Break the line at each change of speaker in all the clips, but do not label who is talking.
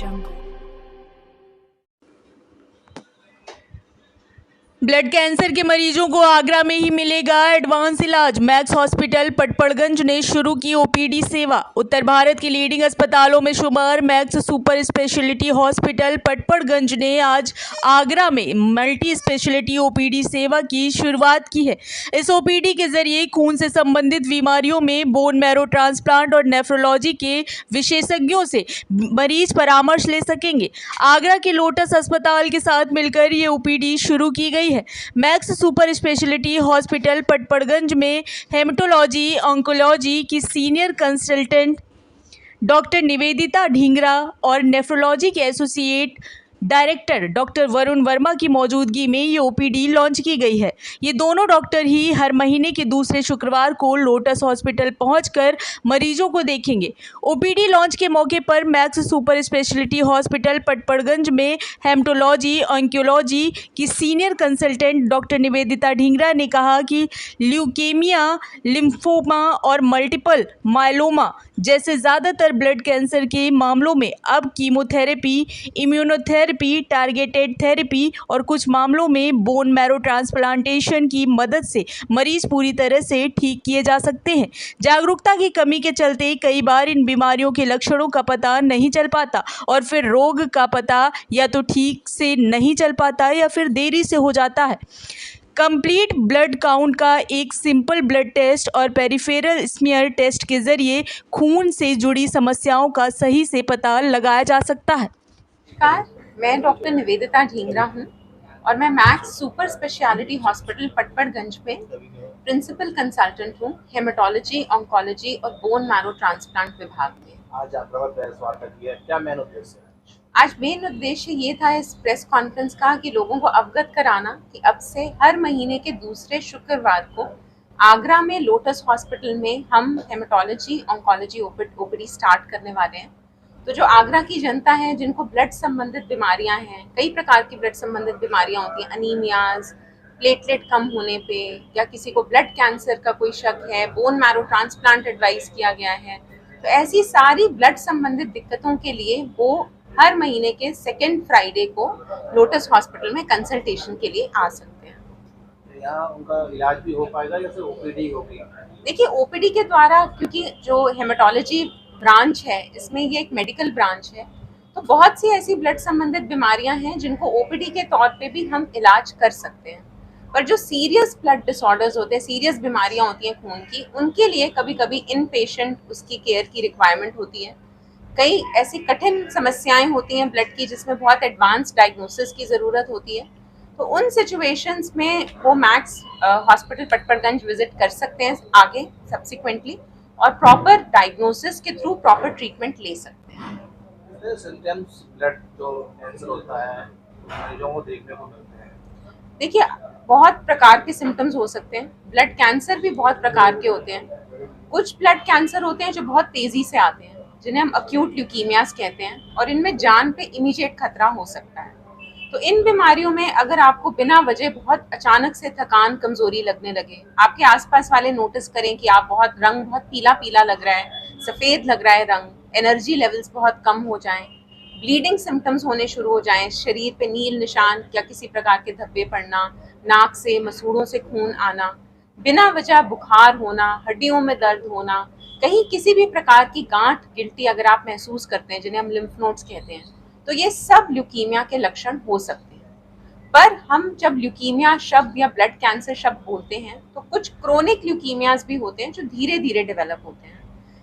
jungle.
Blood cancer के मरीजों को आगरा में ही मिलेगा एडवांस इलाज। मैक्स हॉस्पिटल पटपड़गंज ने शुरू की ओपीडी सेवा। उत्तर भारत के लीडिंग अस्पतालों में शुमार max super speciality hospital Patparganj ने आज आगरा में मल्टी स्पेशलिटी ओपीडी सेवा की शुरुआत की है। इस ओपीडी के जरिए खून से संबंधित बीमारियों में बोन मैरो ट्रांसप्लांट और नेफ्रोलॉजी के विशेषज्ञों से मरीज परामर्श ले सकेंगे। आगरा के लोटस अस्पताल के साथ मिलकर ये ओपीडी शुरू की गई है। Max super speciality hospital Patparganj में हेमेटोलॉजी ऑन्कोलॉजी की senior consultant doctor Nivedita Dhingra और नेफ्रोलॉजी के associate director doctor Varun Verma की मौजूदगी में ये ओपीडी लॉन्च की गई है। ये दोनों डॉक्टर ही हर महीने के दूसरे शुक्रवार को लोटस हॉस्पिटल पहुंचकर मरीजों को देखेंगे। ओपीडी लॉन्च के मौके पर max super speciality hospital Patparganj में हेमेटोलॉजी ऑन्कोलॉजी की senior consultant doctor Nivedita Dhingra ने कहा कि ल्यूकेमिया, लिम्फोमा और मल्टीपल मायलोमा जैसे ज़्यादातर ब्लड कैंसर के मामलों में अब कीमोथेरेपी, इम्यूनोथेरेपी, टारगेटेड थेरेपी और कुछ मामलों में बोन मैरो ट्रांसप्लांटेशन की मदद से मरीज पूरी तरह से ठीक किए जा सकते हैं। जागरूकता की कमी के चलते कई बार इन बीमारियों के लक्षणों का पता नहीं चल पाता और फिर रोग का पता या तो ठीक से नहीं चल पाता या फिर देरी से हो जाता है। कंप्लीट ब्लड काउंट का एक सिंपल ब्लड टेस्ट और पेरिफेरल स्मीयर टेस्ट के जरिए खून से जुड़ी समस्याओं का सही से पता लगाया जा सकता है।
नमस्कार, मैं डॉक्टर निवेदिता ढींगरा हूँ और मैं max super speciality hospital Patparganj में प्रिंसिपल कंसल्टेंट हूँ हेमेटोलॉजी, ऑन्कोलॉजी और बोन मैरो ट्रांसप्लांट विभाग में।
आज आपका प्रेस वार्ता किया, क्या मेन उद्देश्य है?
आज मेन उद्देश्य ये था इस प्रेस कॉन्फ्रेंस का कि लोगों को अवगत कराना कि अब से हर महीने के दूसरे शुक्रवार को आगरा में लोटस हॉस्पिटल में हम हेमेटोलॉजी ऑन्कोलॉजी ओपीडी स्टार्ट करने वाले हैं। तो जो आगरा की जनता है जिनको ब्लड संबंधित बीमारियां हैं, कई प्रकार की ब्लड संबंधित बीमारियां होती हैं, अनीमियाज, प्लेटलेट कम होने पे, या किसी को ब्लड कैंसर का कोई शक है, बोन मैरो ट्रांसप्लांट एडवाइस किया गया है, तो ऐसी सारी ब्लड संबंधित दिक्कतों के लिए वो हर महीने के सेकेंड फ्राइडे को लोटस हॉस्पिटल में कंसल्टेशन के लिए आ सकते हैं।
यहाँ उनका इलाज भी हो पाएगा या सिर्फ ओपीडी होगी?
देखिए, ओपीडी के द्वारा, क्योंकि जो हेमेटोलॉजी ब्रांच है इसमें ये एक मेडिकल ब्रांच है, तो बहुत सी ऐसी ब्लड संबंधित बीमारियां हैं जिनको ओपीडी के तौर पे भी हम इलाज कर सकते हैं। पर जो सीरियस ब्लड डिसऑर्डर्स होते हैं, सीरियस बीमारियां होती हैं खून की, उनके लिए कभी कभी इन पेशेंट उसकी केयर की रिक्वायरमेंट होती है। कई ऐसी कठिन समस्याएं होती हैं ब्लड की जिसमें बहुत एडवांस डायग्नोसिस की ज़रूरत होती है। तो उन सिचुएशंस में वो मैक्स हॉस्पिटल पटपड़गंज विजिट कर सकते हैं आगे सब्सिक्वेंटली और प्रॉपर डायग्नोसिस के थ्रू प्रॉपर ट्रीटमेंट ले सकते हैं।
सिम्टम्स ब्लड जो कैंसर होता है मरीजों को देखने को मिलते हैं?
देखिए, बहुत प्रकार के सिम्टम्स हो सकते हैं। ब्लड कैंसर भी बहुत प्रकार के होते हैं। कुछ ब्लड कैंसर होते हैं जो बहुत तेजी से आते हैं, जिन्हें हम अक्यूट ल्यूकीमियाज कहते हैं, और इनमें जान पे इमीडिएट खतरा हो सकता है। तो इन बीमारियों में अगर आपको बिना वजह बहुत अचानक से थकान, कमजोरी लगने लगे, आपके आसपास वाले नोटिस करें कि आप रंग बहुत पीला पीला लग रहा है, सफ़ेद लग रहा है रंग, एनर्जी लेवल्स बहुत कम हो जाएं, ब्लीडिंग सिम्टम्स होने शुरू हो जाएं, शरीर पे नील निशान या किसी प्रकार के धब्बे पड़ना, नाक से मसूड़ों से खून आना, बिना वजह बुखार होना, हड्डियों में दर्द होना, कहीं किसी भी प्रकार की गांठ गिल्टी अगर आप महसूस करते हैं, जिन्हें हम लिम्फ नोड्स कहते हैं, तो ये सब ल्यूकीमिया के लक्षण हो सकते हैं। पर हम जब ल्यूकीमिया शब्द या ब्लड कैंसर शब्द बोलते हैं तो कुछ क्रोनिक ल्यूकीमियाज भी होते हैं जो धीरे धीरे डेवलप होते हैं।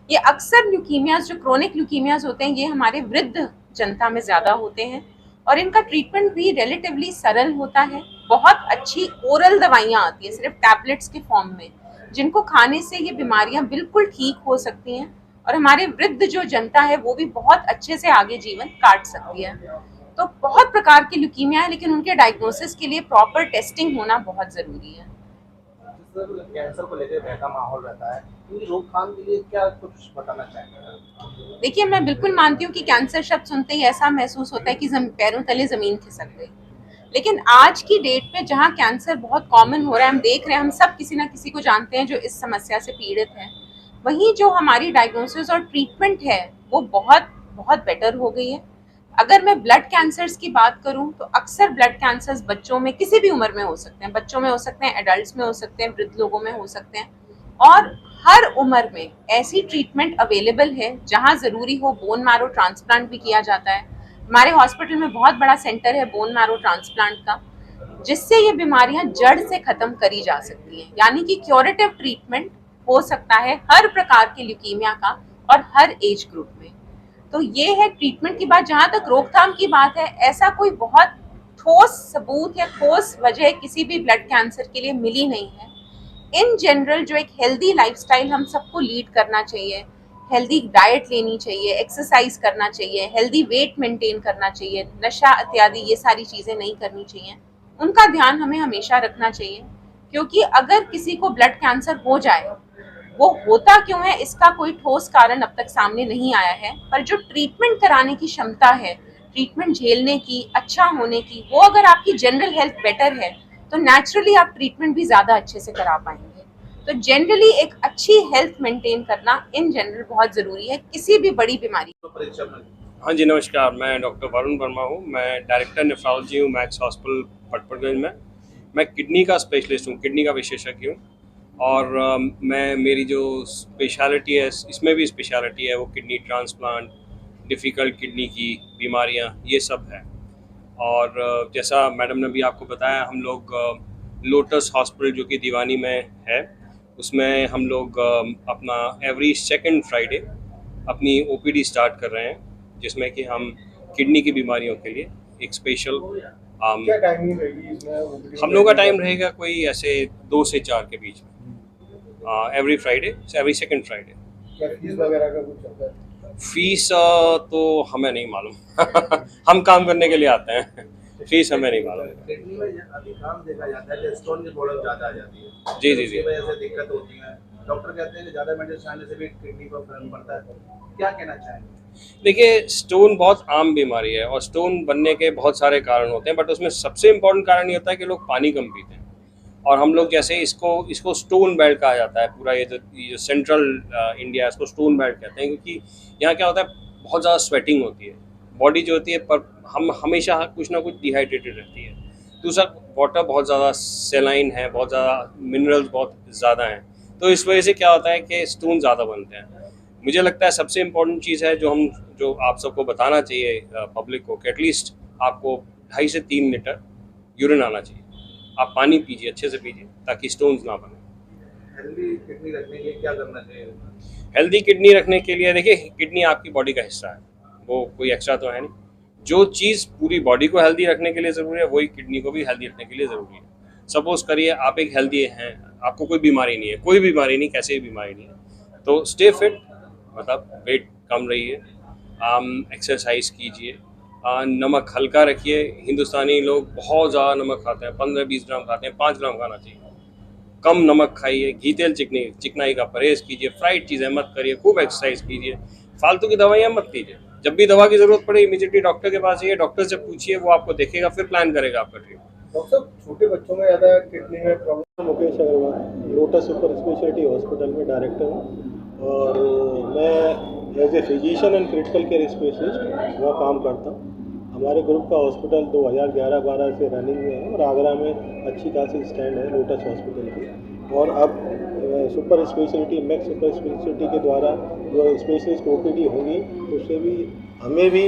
ये अक्सर ल्यूकीमियाज, जो क्रोनिक ल्यूकीमियाज होते हैं, ये हमारे वृद्ध जनता में ज़्यादा होते हैं और इनका ट्रीटमेंट भी रिलेटिवली सरल होता है। बहुत अच्छी ओरल दवाइयाँ आती हैं सिर्फ टैबलेट्स के फॉर्म में, जिनको खाने से ये बीमारियां बिल्कुल ठीक हो सकती हैं और हमारे वृद्ध जो जनता है वो भी बहुत अच्छे से आगे जीवन काट सकती है। तो बहुत प्रकार की ल्यूकीमिया है, लेकिन उनके डायग्नोसिस के लिए प्रॉपर टेस्टिंग होना बहुत ज़रूरी है।
कैंसर को लेकर बहका माहौल रहता है, इनकी रोकथाम के लिए क्या कुछ बताना चाहेंगे?
देखिए, मैं बिल्कुल मानती हूँ कि कैंसर शब्द सुनते ही ऐसा महसूस होता है कि पैरों तले ज़मीन खिसक गई, लेकिन आज की डेट पे जहाँ कैंसर बहुत कॉमन हो रहा है, हम देख रहे हैं, हम सब किसी ना किसी को जानते हैं जो इस समस्या से पीड़ित है, वहीं जो हमारी डायग्नोसिस और ट्रीटमेंट है वो बहुत बहुत बेटर हो गई है। अगर मैं ब्लड कैंसर्स की बात करूं तो अक्सर ब्लड कैंसर्स बच्चों में किसी भी उम्र में हो सकते हैं, बच्चों में हो सकते हैं, एडल्ट्स में हो सकते हैं, वृद्ध लोगों में हो सकते हैं, और हर उम्र में ऐसी ट्रीटमेंट अवेलेबल है। जहां ज़रूरी हो बोन मैरो ट्रांसप्लांट भी किया जाता है। हमारे हॉस्पिटल में बहुत बड़ा सेंटर है बोन मैरो ट्रांसप्लांट का, जिससे ये बीमारियां जड़ से खत्म करी जा सकती हैं। यानी कि क्योरेटिव ट्रीटमेंट हो सकता है हर प्रकार के ल्यूकीमिया का और हर एज ग्रुप में। तो ये है ट्रीटमेंट की बात। जहां तक रोकथाम की बात है, ऐसा कोई बहुत ठोस सबूत या ठोस वजह किसी भी ब्लड कैंसर के लिए मिली नहीं है। इन जनरल जो एक हेल्दी लाइफस्टाइल हम सबको लीड करना चाहिए, हेल्दी डाइट लेनी चाहिए, एक्सरसाइज करना चाहिए, हेल्दी वेट मेंटेन करना चाहिए, नशा इत्यादि ये सारी चीज़ें नहीं करनी चाहिए, उनका ध्यान हमें हमेशा रखना चाहिए। क्योंकि अगर किसी को ब्लड कैंसर हो जाए, वो होता क्यों है इसका कोई ठोस कारण अब तक सामने नहीं आया है, पर जो ट्रीटमेंट कराने की क्षमता है, ट्रीटमेंट झेलने की, अच्छा होने की, वो अगर आपकी जनरल हेल्थ बेटर है तो नेचुरली आप ट्रीटमेंट भी ज़्यादा अच्छे से करा पाएंगे। तो जनरली एक अच्छी हेल्थ मेंटेन करना इन जनरल बहुत ज़रूरी है किसी भी बड़ी बीमारी।
हाँ जी, नमस्कार। मैं डॉक्टर वरुण वर्मा हूँ। मैं डायरेक्टर नेफ्रोलॉजी हूँ मैक्स हॉस्पिटल पटपड़गंज में। मैं किडनी का स्पेशलिस्ट हूँ, किडनी का विशेषज्ञ हूँ। और मेरी जो स्पेशलिटी है, इसमें भी स्पेशलिटी है, वो किडनी ट्रांसप्लांट, डिफ़िकल्ट किडनी की बीमारियाँ, ये सब है। और जैसा मैडम ने भी आपको बताया, हम लोग लोटस हॉस्पिटल जो कि दीवानी में है, उसमें हम लोग अपना एवरी सेकंड फ्राइडे अपनी ओपीडी स्टार्ट कर रहे हैं, जिसमें कि हम किडनी की बीमारियों के लिए एक स्पेशल
क्या टाइमिंग रहेगी इसमें?
हम लोग का टाइम रहेगा कोई ऐसे 2 से 4 के बीच में, every Friday, every second Friday.
क्या फीस वगैरह का कुछ चलता है?
फीस तो हमें नहीं मालूम हम काम करने के लिए आते हैं, फीस हमें नहीं मालूम।
किडनी में अधिकांश देखा जाता है कि स्टोन की प्रॉब्लम ज़्यादा आ जाती है।
जी जी जी।
इसकी वजह से दिक्कत होती है। डॉक्टर कहते हैं कि ज़्यादा मेडिसिन खाने से भी किडनी पर फर्क पड़ता है। क्या कहना चाहेंगे?
देखिए, स्टोन बहुत आम बीमारी है और स्टोन बनने के बहुत सारे कारण होते हैं, बट उसमें सबसे इम्पोर्टेंट कारण ये होता है कि लोग पानी कम पीते हैं। और हम लोग जैसे इसको स्टोन बेल्ट कहा जाता है, पूरा ये जो सेंट्रल इंडिया, इसको स्टोन बेल्ट कहते हैं, क्योंकि यहाँ क्या होता है, बहुत ज़्यादा स्वेटिंग होती है, बॉडी जो होती है, पर हम हमेशा कुछ ना कुछ डिहाइड्रेटेड रहती है। दूसरा, वाटर बहुत ज़्यादा सेलाइन है, बहुत ज़्यादा मिनरल्स बहुत ज़्यादा हैं, तो इस वजह से क्या होता है कि स्टोन ज़्यादा बनते हैं। मुझे लगता है सबसे इम्पोर्टेंट चीज़ है जो आप सबको बताना चाहिए पब्लिक को, कि एटलीस्ट आपको 2.5 से 3 लीटर यूरिन आना चाहिए। आप पानी पीजिए, अच्छे से पीजिए, ताकि स्टोन्स ना बने।
हेल्दी किडनी रखने के लिए क्या करना चाहिए?
हेल्दी किडनी रखने के लिए, देखिए, किडनी आपकी बॉडी का हिस्सा है, वो कोई एक्स्ट्रा तो है नहीं। जो चीज़ पूरी बॉडी को हेल्दी रखने के लिए ज़रूरी है, वही किडनी को भी हेल्दी रखने के लिए ज़रूरी है। सपोज करिए आप एक हेल्दी हैं, आपको कोई बीमारी नहीं है, कोई बीमारी नहीं, कैसे भी बीमारी नहीं है, तो स्टे फिट, मतलब वेट कम रहिए, एक्सरसाइज कीजिए, नमक हल्का रखिए। हिंदुस्तानी लोग बहुत ज़्यादा नमक खाते हैं, 15-20 ग्राम खाते हैं, 5 ग्राम खाना चाहिए। कम नमक खाइए, घी तेल चिकनाई का परहेज़ कीजिए, फ्राइड चीज़ें मत करिए, खूब एक्सरसाइज कीजिए, फालतू की दवाइयाँ मत लीजिए। जब भी दवा की ज़रूरत पड़े, इमीडिएटली डॉक्टर के पास जाइए, डॉक्टर से पूछिए, वो आपको देखेगा, फिर प्लान करेगा आपका ट्रीटमेंट।
डॉक्टर साहब, छोटे बच्चों में ज़्यादा किडनी में problem.
Mukesh Agarwal, lotus super speciality hospital में डायरेक्टर हूँ और मैं as a physician and critical care specialist वहाँ काम करता हूँ। हमारे ग्रुप का हॉस्पिटल 2011-12 से रनिंग में है और आगरा में अच्छी खासी स्टैंड है लोटस हॉस्पिटल की। और अब super speciality, max super speciality के द्वारा जो स्पेशलिस्ट ओपीडी होंगी, उससे भी हमें भी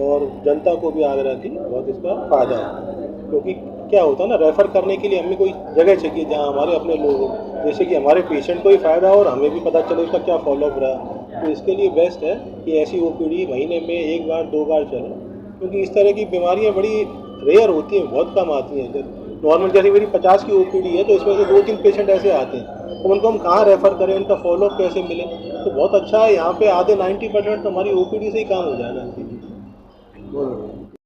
और जनता को भी आगरा की बहुत इसका फ़ायदा है। क्योंकि क्या होता है ना, रेफ़र करने के लिए हमें कोई जगह चाहिए जहां हमारे अपने लोग हों, जैसे कि हमारे पेशेंट को भी फ़ायदा हो और हमें भी पता चले उसका क्या फॉलोअप रहा। तो इसके लिए बेस्ट है कि ऐसी ओपीडी महीने में 1 बार 2 बार चले, क्योंकि इस तरह की बीमारियां बड़ी रेयर होती हैं, बहुत कम आती हैं। नॉर्मल जैसे मेरी 50 की ओपीडी है, तो इसमें से 2-3 पेशेंट ऐसे आते हैं, तो उनको हम कहाँ रेफ़र करें, उनका फॉलोअप कैसे मिले। तो बहुत अच्छा है, यहाँ पे आधे 90% तो हमारी ओपीडी से ही काम हो जाएगा।